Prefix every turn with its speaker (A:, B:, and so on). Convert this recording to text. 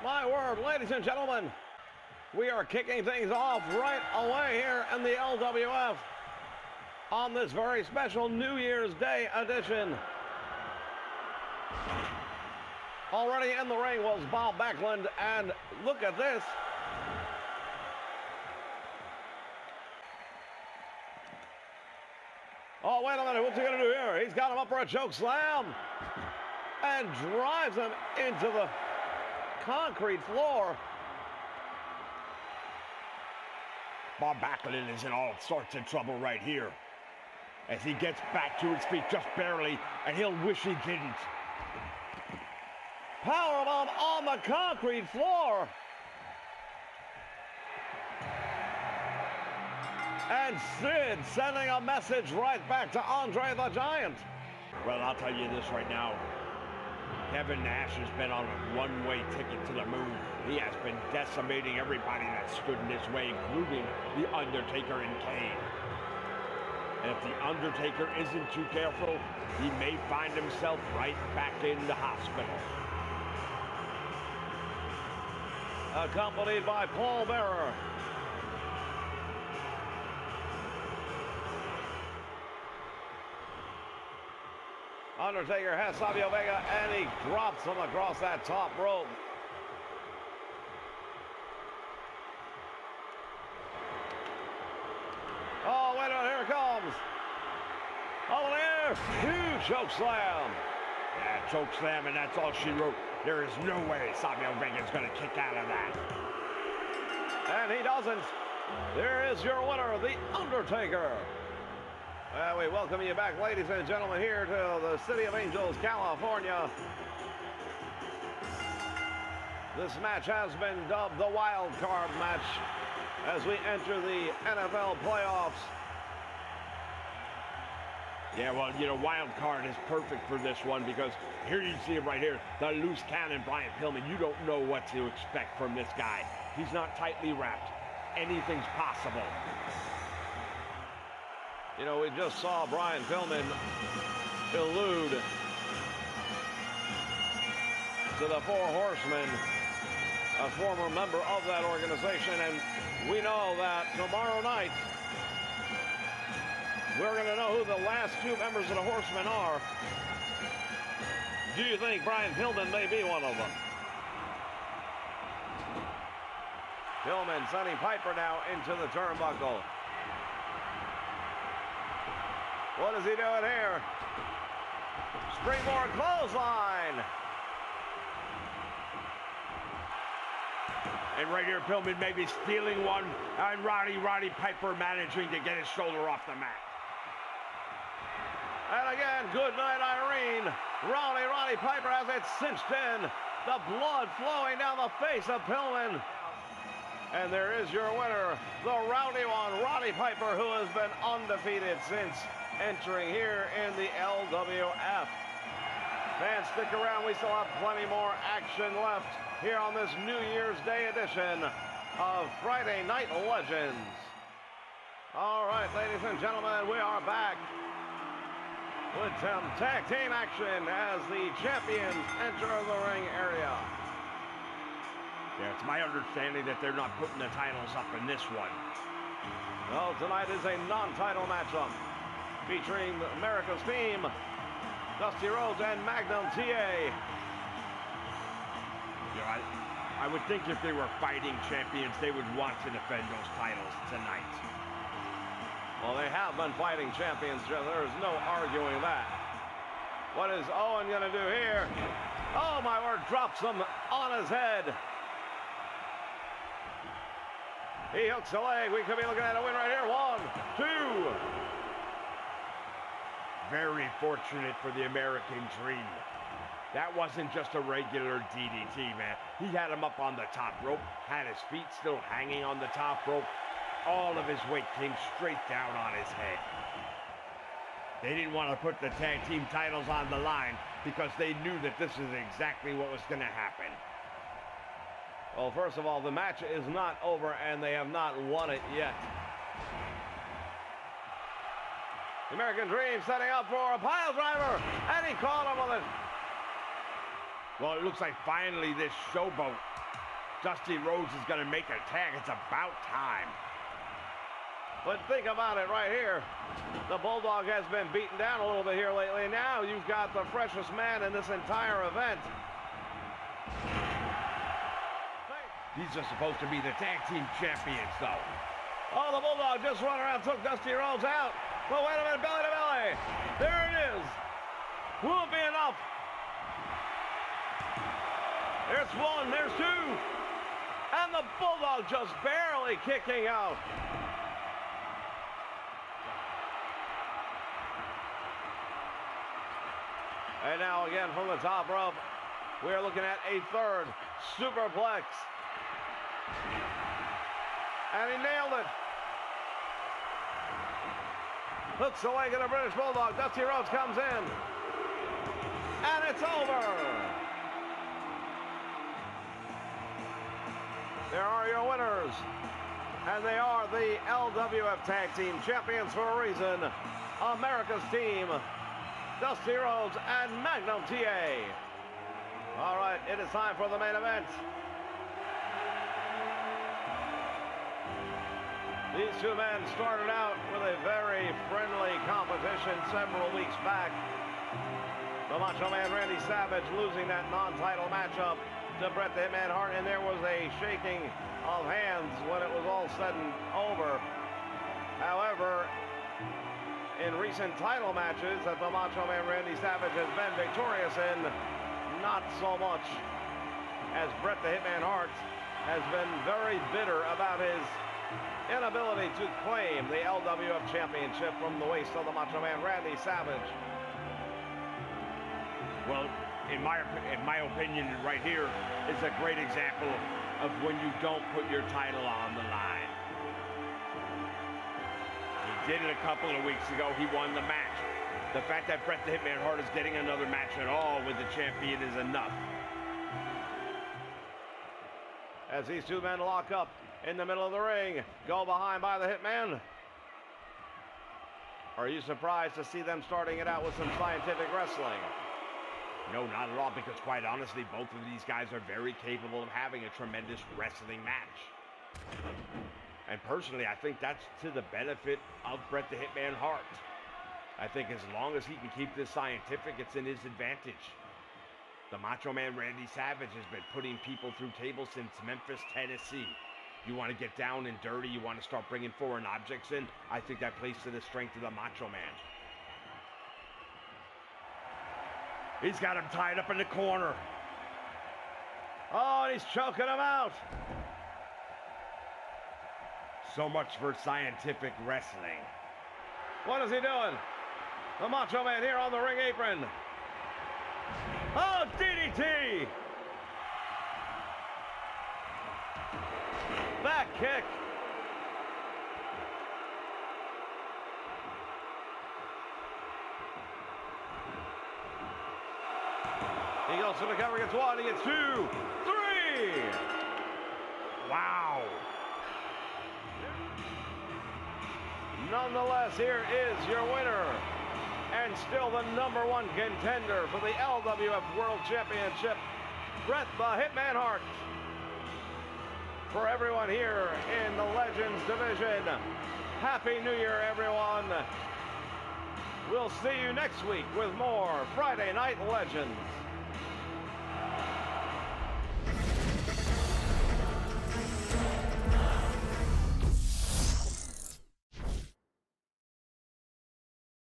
A: My word, ladies and gentlemen, we are kicking things off right away here in the LWF on this very special New Year's Day edition. Already in the ring was Bob Backlund, and look at this. Oh, wait a minute, what's he gonna do here? He's got him up for a choke slam and drives him into the concrete floor.
B: Bob Backlund is in all sorts of trouble right here as he gets back to his feet just barely, and he'll wish he didn't.
A: Powerbomb on the concrete floor. And Sid sending a message right back to Andre the Giant.
B: Well, I'll tell you this right now. Kevin Nash has been on a one-way ticket to the moon. He has been decimating everybody that stood in his way, including The Undertaker and Kane. And if The Undertaker isn't too careful, he may find himself right back in the hospital.
A: Accompanied by Paul Bearer. Undertaker has Savio Vega, and he drops him across that top rope. Oh, wait a minute, here it comes. Oh, there, huge choke slam.
B: Yeah, choke slam, and that's all she wrote. There is no way Savio Vega's going to kick out of that.
A: And he doesn't. There is your winner, The Undertaker. Well, we welcome you back, ladies and gentlemen, here to the City of Angels, California. This match has been dubbed the Wild Card match as we enter the NFL playoffs.
B: Yeah, well, you know, Wild Card is perfect for this one because here you see it right here, the loose cannon, Brian Pillman. You don't know what to expect from this guy. He's not tightly wrapped. Anything's possible.
A: You know, we just saw Brian Pillman elude to the Four Horsemen, a former member of that organization, and we know that tomorrow night we're going to know who the last two members of the Horsemen are. Do you think Brian Pillman may be one of them? Pillman sending Piper now into the turnbuckle. What is he doing here? Springboard clothesline.
B: And right here, Pillman maybe stealing one, and Roddy Piper managing to get his shoulder off the mat.
A: And again, good night, Irene. Roddy Piper has it cinched in. The blood flowing down the face of Pillman. And there is your winner, the rowdy one, Roddy Piper, who has been undefeated since entering here in the LWF. Fans, stick around. We still have plenty more action left here on this New Year's Day edition of Friday Night Legends. All right, ladies and gentlemen, we are back with some tag team action as the champions enter the ring area.
B: Yeah, it's my understanding that they're not putting the titles up in this one.
A: Well, tonight is a non-title matchup featuring America's team, Dusty Rhodes and Magnum TA.
B: You know, I would think if they were fighting champions, they would want to defend those titles tonight.
A: Well, they have been fighting champions, Jeff. There's no arguing that. What is Owen going to do here? Oh, my word, drops him on his head. He hooks a leg. We could be looking at a win right here. 1, 2.
B: Very fortunate for the American Dream. That wasn't just a regular DDT, man. He had him up on the top rope, had his feet still hanging on the top rope. All of his weight came straight down on his head. They didn't want to put the tag team titles on the line because they knew that this is exactly what was going to happen.
A: Well, first of all, the match is not over, and they have not won it yet. The American Dream setting up for a pile driver, and he caught him with it.
B: Well, it looks like finally this showboat Dusty Rhodes is going to make a tag. It's about time.
A: But think about it right here. The Bulldog has been beaten down a little bit here lately. Now you've got the freshest man in this entire event.
B: These are supposed to be the tag team champions, though.
A: Oh, the Bulldog just ran around, took Dusty Rhodes out. But wait a minute, belly to belly. There it is. Will it be enough? There's one, there's two. And the Bulldog just barely kicking out. And now again from the top rope, we are looking at a third superplex. And he nailed it. Hooks the leg of the British Bulldog. Dusty Rhodes comes in. And it's over. There are your winners. And they are the LWF Tag Team Champions for a reason. America's Team, Dusty Rhodes and Magnum TA. All right, it is time for the main event. These two men started out with a very friendly competition several weeks back. The Macho Man Randy Savage losing that non-title matchup to Bret the Hitman Hart, and there was a shaking of hands when it was all said and over. However, in recent title matches that the Macho Man Randy Savage has been victorious in, not so much, as Bret the Hitman Hart has been very bitter about his inability to claim the LWF Championship from the waist of the Macho Man Randy Savage.
B: Well, in my opinion, right here is a great example of when you don't put your title on the line. He did it a couple of weeks ago. He won the match. The fact that Bret the Hitman Hart is getting another match at all with the champion is enough.
A: As these two men lock up in the middle of the ring, go behind by the Hitman. Are you surprised to see them starting it out with some scientific wrestling?
B: No, not at all, because quite honestly, both of these guys are very capable of having a tremendous wrestling match. And personally, I think that's to the benefit of Bret the Hitman Hart. I think as long as he can keep this scientific, it's in his advantage. The Macho Man Randy Savage has been putting people through tables since Memphis, Tennessee. You want to get down and dirty, you want to start bringing foreign objects in, I think that plays to the strength of the Macho Man. He's got him tied up in the corner.
A: Oh, and he's choking him out.
B: So much for scientific wrestling.
A: What is he doing? The Macho Man here on the ring apron. Oh, DDT! Back kick. He goes to the cover, gets one, he gets two, three.
B: Wow.
A: Nonetheless, here is your winner, and still the #1 contender for the LWF World Championship, Bret the Hitman Hart. For everyone here in the Legends division, Happy New Year, everyone. We'll see you next week with more Friday Night Legends.